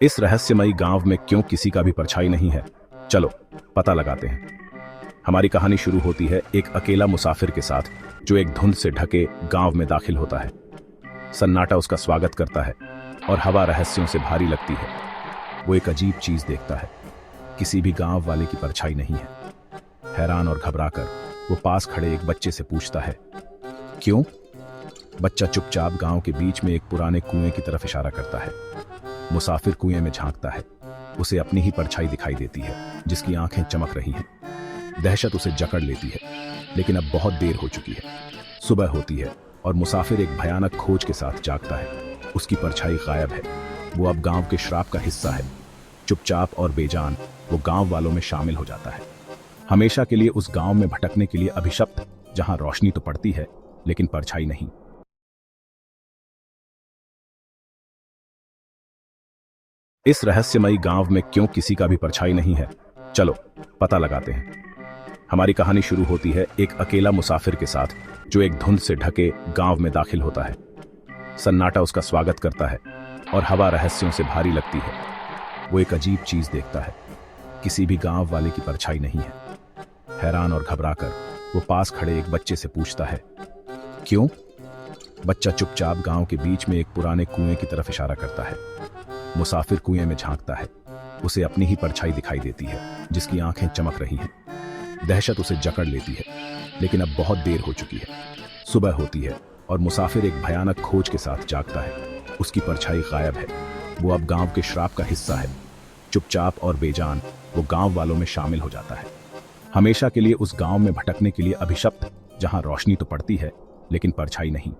इस रहस्यमयी गांव में क्यों किसी का भी परछाई नहीं है? चलो पता लगाते हैं। हमारी कहानी शुरू होती है एक अकेला मुसाफिर के साथ जो एक धुंध से ढके गांव में दाखिल होता है। सन्नाटा उसका स्वागत करता है और हवा रहस्यों से भारी लगती है। वो एक अजीब चीज देखता है, किसी भी गांव वाले की परछाई नहीं है। हैरान और घबराकर वो पास खड़े एक बच्चे से पूछता है, क्यों? बच्चा चुपचाप गांव के बीच में एक पुराने कुएं की तरफ इशारा करता है। मुसाफिर कुएं में झांकता है। उसे अपनी ही परछाई दिखाई देती है जिसकी आंखें चमक रही हैं। दहशत उसे जकड़ लेती है, लेकिन अब बहुत देर हो चुकी है। सुबह होती है और मुसाफिर एक भयानक खोज के साथ जागता है। उसकी परछाई गायब है। वो अब गांव के श्राप का हिस्सा है। चुपचाप और बेजान वो गांव वालों में शामिल हो जाता है, हमेशा के लिए उस गांव में भटकने के लिए अभिशप्त, जहां रोशनी तो पड़ती है लेकिन परछाई नहीं। इस रहस्यमयी गांव में क्यों किसी का भी परछाई नहीं है? चलो पता लगाते हैं। हमारी कहानी शुरू होती है एक अकेला मुसाफिर के साथ जो एक धुंध से ढके गांव में दाखिल होता है। सन्नाटा उसका स्वागत करता है और हवा रहस्यों से भारी लगती है। वो एक अजीब चीज देखता है, किसी भी गांव वाले की परछाई नहीं है। हैरान और घबराकर वो पास खड़े एक बच्चे से पूछता है, क्यों? बच्चा चुपचाप गांव के बीच में एक पुराने कुएं की तरफ इशारा करता है। मुसाफिर कुएं में झांकता है। उसे अपनी ही परछाई दिखाई देती है जिसकी आंखें चमक रही हैं। दहशत उसे जकड़ लेती है, लेकिन अब बहुत देर हो चुकी है। सुबह होती है और मुसाफिर एक भयानक खोज के साथ जागता है। उसकी परछाई गायब है। वो अब गांव के श्राप का हिस्सा है। चुपचाप और बेजान वो गांव वालों में शामिल हो जाता है, हमेशा के लिए उस गांव में भटकने के लिए अभिशप्त, जहां रोशनी तो पड़ती है लेकिन परछाई नहीं।